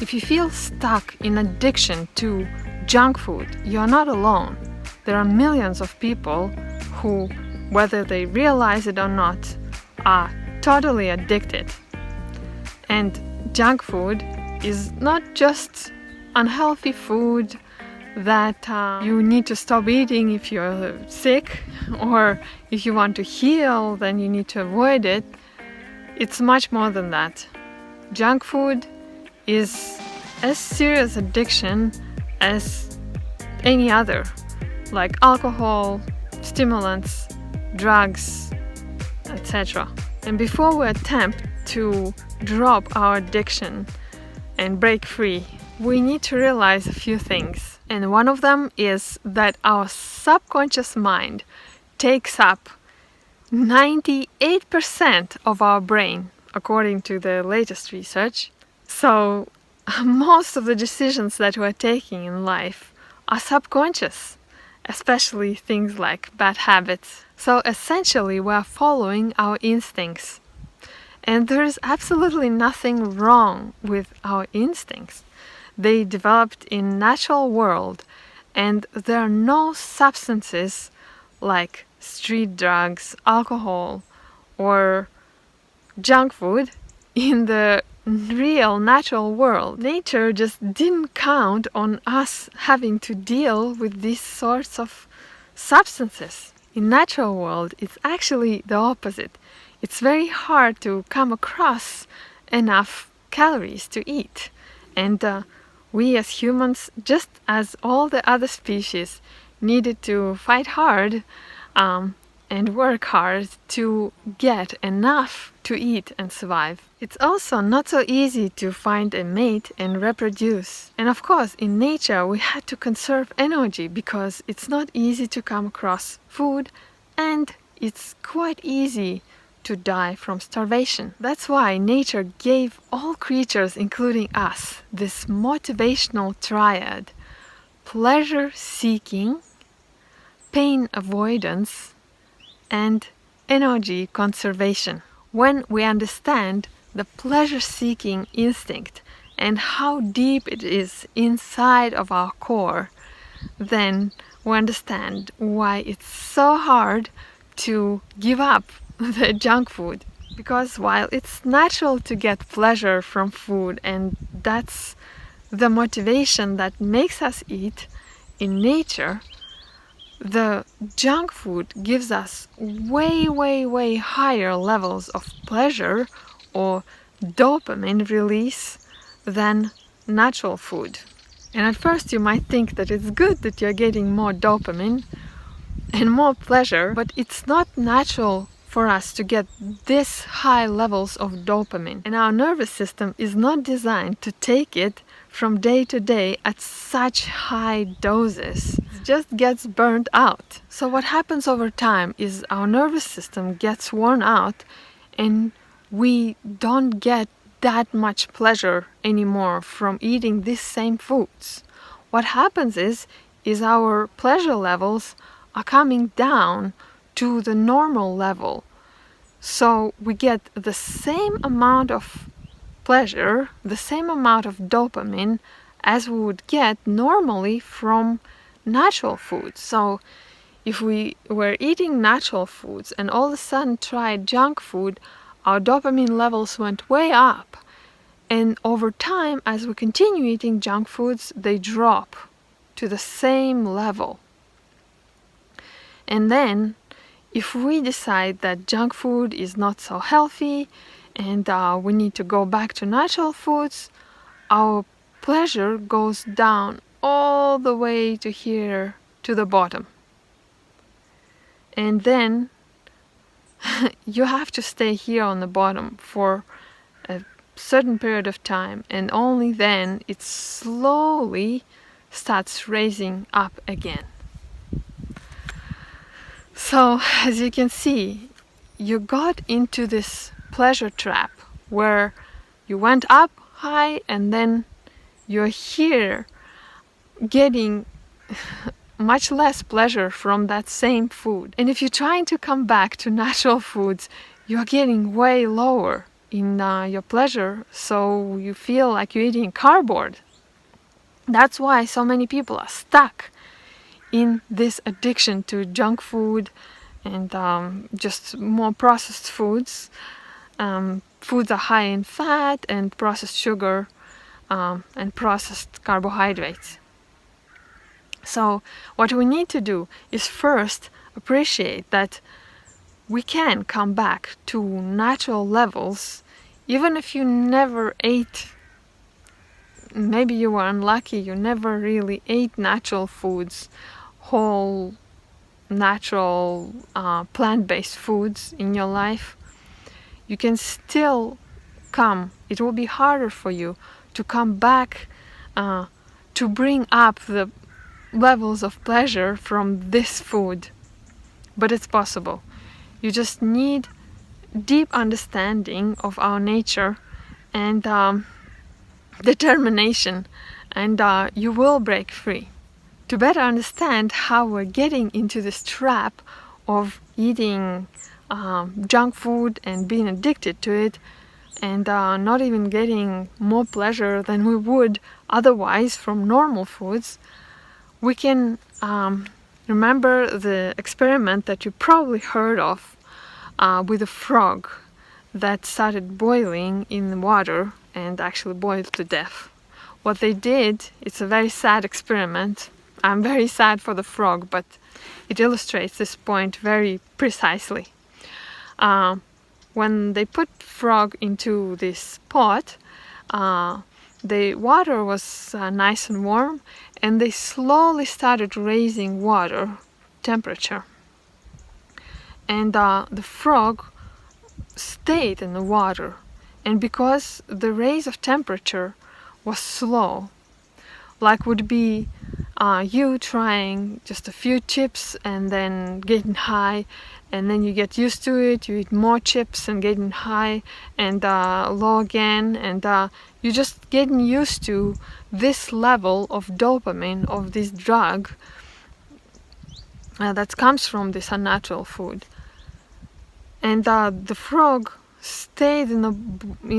If you feel stuck in addiction to junk food, you're not alone. There are millions of people who, whether they realize it or not, are totally addicted. And junk food is not just unhealthy food that you need to stop eating if you're sick, or if you want to heal, then you need to avoid it. It's much more than that. Junk food is as serious addiction as any other, like alcohol, stimulants, drugs, etc. And before we attempt to drop our addiction and break free, we need to realize a few things. And one of them is that our subconscious mind takes up 98% of our brain, according to the latest research. So most of the decisions that we're taking in life are subconscious, especially things like bad habits. So essentially, we're following our instincts. And there is absolutely nothing wrong with our instincts. They developed in natural world, and there are no substances like street drugs, alcohol, or junk food in the real natural world. Nature just didn't count on us having to deal with these sorts of substances. In natural world, it's actually the opposite. It's very hard to come across enough calories to eat. And we as humans, just as all the other species, needed to fight hard and work hard to get enough to eat and survive. It's also not so easy to find a mate and reproduce. And of course, in nature, we had to conserve energy because it's not easy to come across food, and it's quite easy to die from starvation. That's why nature gave all creatures, including us, this motivational triad: pleasure seeking, pain avoidance, and energy conservation. When we understand the pleasure-seeking instinct and how deep it is inside of our core, then we understand why it's so hard to give up the junk food. Because while it's natural to get pleasure from food, and that's the motivation that makes us eat in nature, the junk food gives us way higher levels of pleasure or dopamine release than natural food. And at first you might think that it's good that you're getting more dopamine and more pleasure, but it's not natural for us to get this high levels of dopamine. And our nervous system is not designed to take it from day to day at such high doses. It just gets burnt out. So what happens over time is our nervous system gets worn out, and we don't get that much pleasure anymore from eating these same foods. What happens is our pleasure levels are coming down to the normal level. So we get the same amount of pleasure, the same amount of dopamine as we would get normally from natural foods. So if we were eating natural foods and all of a sudden tried junk food, our dopamine levels went way up. And over time, as we continue eating junk foods, they drop to the same level. And then, if we decide that junk food is not so healthy and we need to go back to natural foods, our pleasure goes down all the way to here, to the bottom. And then you have to stay here on the bottom for a certain period of time, and only then it slowly starts raising up again. So, as you can see, you got into this pleasure trap where you went up high and then you're here getting much less pleasure from that same food. And if you're trying to come back to natural foods, you're getting way lower. in your pleasure, so you feel like you're eating cardboard. That's why so many people are stuck in this addiction to junk food and just more processed foods. Foods are high in fat and processed sugar and processed carbohydrates. So what we need to do is first appreciate that we can come back to natural levels even if you never ate, maybe you were unlucky, you never really ate natural foods, whole natural plant-based foods in your life. You can still come, it will be harder for you to come back to bring up the levels of pleasure from this food, but it's possible. You just need deep understanding of our nature and determination, and you will break free. To better understand how we're getting into this trap of eating junk food and being addicted to it, and not even getting more pleasure than we would otherwise from normal foods, we can remember the experiment that you probably heard of with a frog that started boiling in water and actually boiled to death. What they did, it's a very sad experiment. I'm very sad for the frog, but it illustrates this point very precisely. When they put frog into this pot, the water was nice and warm, and they slowly started raising water temperature. And the frog stayed in the water, and because the raise of temperature was slow, like would be you trying just a few chips and then getting high, and then you get used to it, you eat more chips and getting high and low again, and you're just getting used to this level of dopamine, of this drug that comes from this unnatural food. And the frog stayed in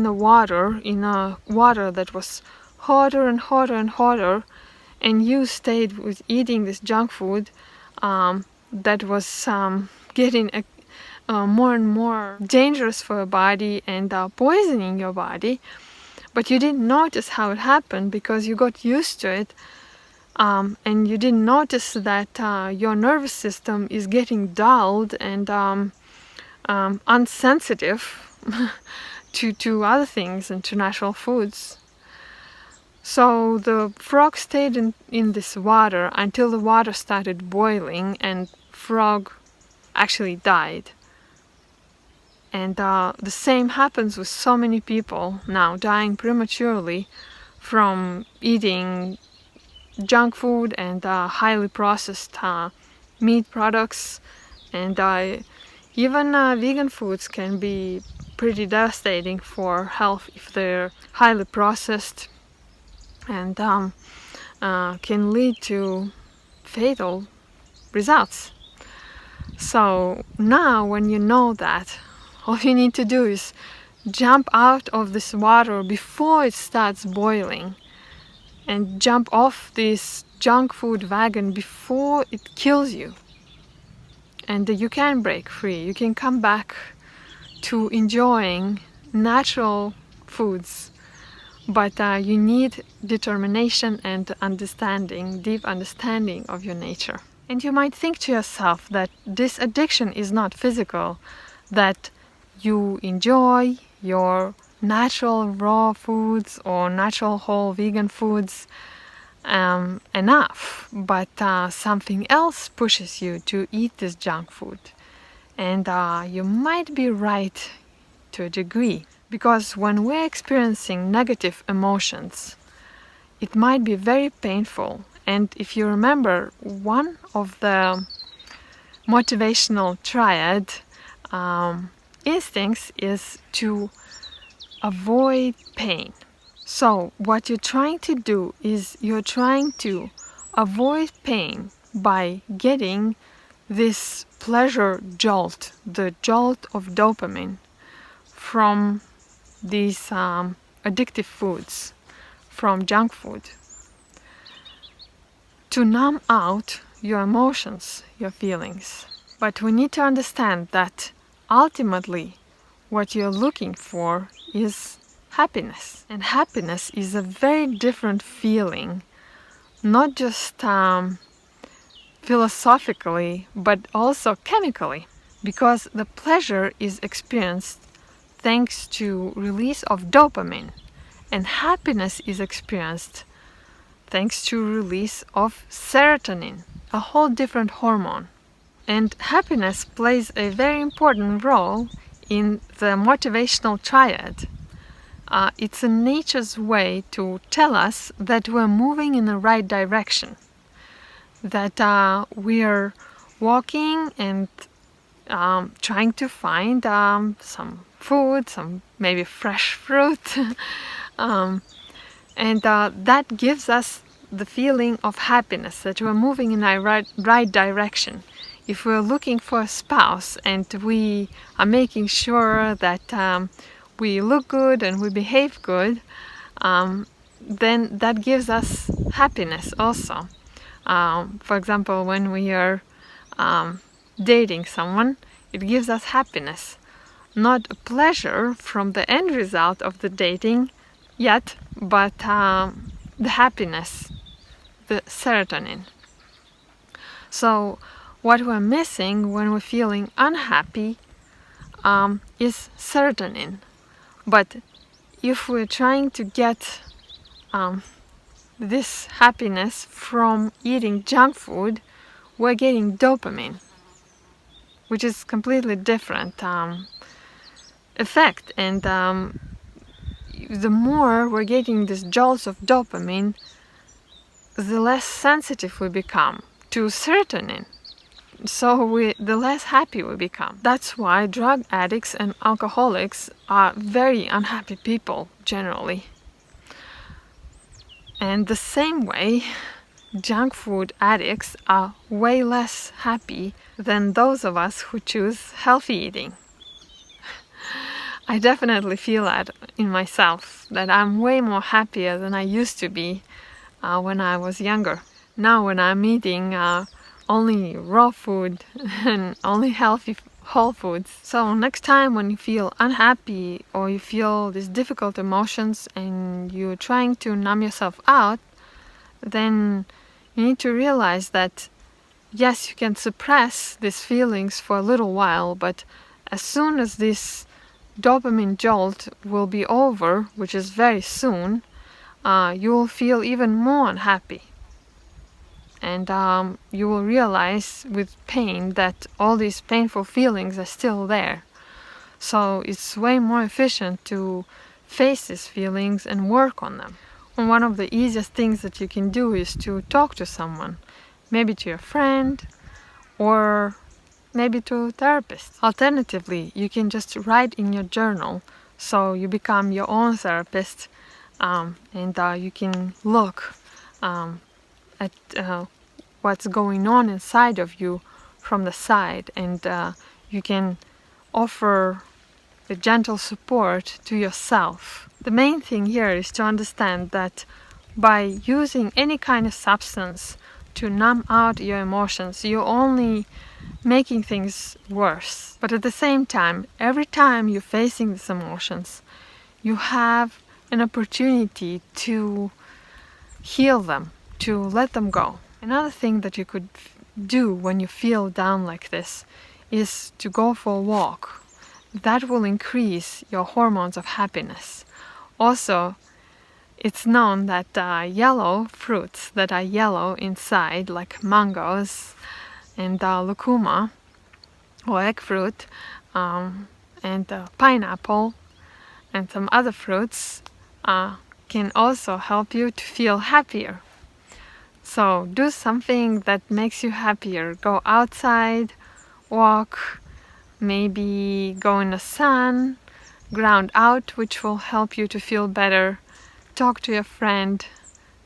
the water, in a water that was hotter and hotter and hotter, and you stayed with eating this junk food that was getting more and more dangerous for your body and poisoning your body. But you didn't notice how it happened because you got used to it, and you didn't notice that your nervous system is getting dulled and unsensitive to other things and to natural foods. So the frog stayed in this water until the water started boiling, and frog actually died. And the same happens with so many people now, dying prematurely from eating junk food and highly processed meat products, and even vegan foods can be pretty devastating for health if they're highly processed, and can lead to fatal results. So now when you know that, all you need to do is jump out of this water before it starts boiling, and jump off this junk food wagon before it kills you. And you can break free. You can come back to enjoying natural foods, but you need determination and understanding, deep understanding of your nature. And you might think to yourself that this addiction is not physical, that you enjoy your natural raw foods or natural whole vegan foods enough, but something else pushes you to eat this junk food. And you might be right to a degree, because when we're experiencing negative emotions, it might be very painful. And if you remember, one of the motivational triad instincts is to avoid pain. So what you're trying to do is you're trying to avoid pain by getting this pleasure jolt, the jolt of dopamine from these addictive foods from junk food to numb out your emotions, your feelings. But we need to understand that ultimately what you're looking for is happiness. And happiness is a very different feeling, not just philosophically, but also chemically, because the pleasure is experienced thanks to release of dopamine, and happiness is experienced thanks to release of serotonin, a whole different hormone. And happiness plays a very important role in the motivational triad. It's a nature's way to tell us that we're moving in the right direction, that we're walking and trying to find some food, some maybe fresh fruit, and that gives us the feeling of happiness, that we're moving in the right direction. If we're looking for a spouse and we are making sure that we look good and we behave good, then that gives us happiness also. For example, when we are dating someone, it gives us happiness. Not a pleasure from the end result of the dating yet, but the happiness, the serotonin. So what we're missing when we're feeling unhappy is serotonin. But if we're trying to get this happiness from eating junk food, we're getting dopamine, which is completely different effect. And the more we're getting these jolts of dopamine, the less sensitive we become to serotonin. So the less happy we become. That's why drug addicts and alcoholics are very unhappy people generally. And the same way, junk food addicts are way less happy than those of us who choose healthy eating. I definitely feel that in myself, that I'm way more happier than I used to be when I was younger. Now when I'm eating only raw food and only healthy whole foods. So next time when you feel unhappy or you feel these difficult emotions and you're trying to numb yourself out, then you need to realize that yes, you can suppress these feelings for a little while, but as soon as this dopamine jolt will be over, which is very soon, you will feel even more unhappy. And you will realize with pain that all these painful feelings are still there. So it's way more efficient to face these feelings and work on them. And one of the easiest things that you can do is to talk to someone, maybe to your friend or maybe to a therapist. Alternatively, you can just write in your journal, so you become your own therapist, and you can look at what's going on inside of you from the side, and you can offer a gentle support to yourself. The main thing here is to understand that by using any kind of substance to numb out your emotions, you're only making things worse. But at the same time, every time you're facing these emotions, you have an opportunity to heal them, to let them go. Another thing that you could do when you feel down like this is to go for a walk. That will increase your hormones of happiness. Also, it's known that yellow fruits that are yellow inside, like mangoes and lucuma or egg fruit, and pineapple and some other fruits can also help you to feel happier. So do something that makes you happier. Go outside, walk, maybe go in the sun, ground out, which will help you to feel better. Talk to your friend,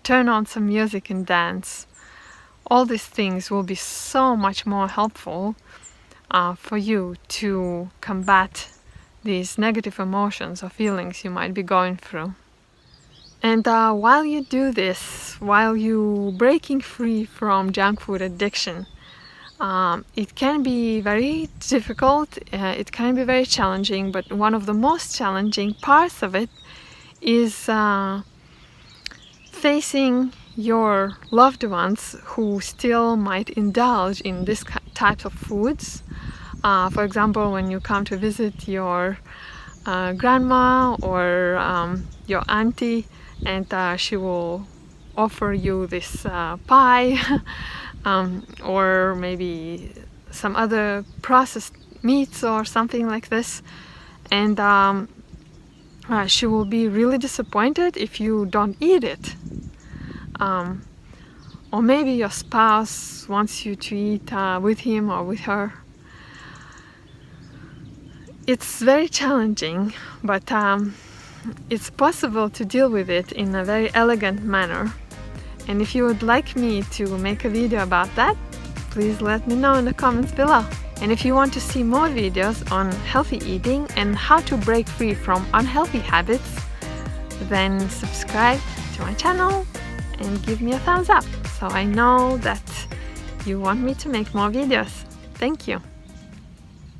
turn on some music and dance. All these things will be so much more helpful for you to combat these negative emotions or feelings you might be going through. And while you do this, while you breaking free from junk food addiction, it can be very difficult, it can be very challenging, but one of the most challenging parts of it is facing your loved ones who still might indulge in this type of foods. For example, when you come to visit your grandma or your auntie, and she will offer you this pie or maybe some other processed meats or something like this, and she will be really disappointed if you don't eat it. Or maybe your spouse wants you to eat with him or with her. It's very challenging, but it's possible to deal with it in a very elegant manner. And if you would like me to make a video about that, please let me know in the comments below. And if you want to see more videos on healthy eating and how to break free from unhealthy habits, then subscribe to my channel and give me a thumbs up so I know that you want me to make more videos. Thank you.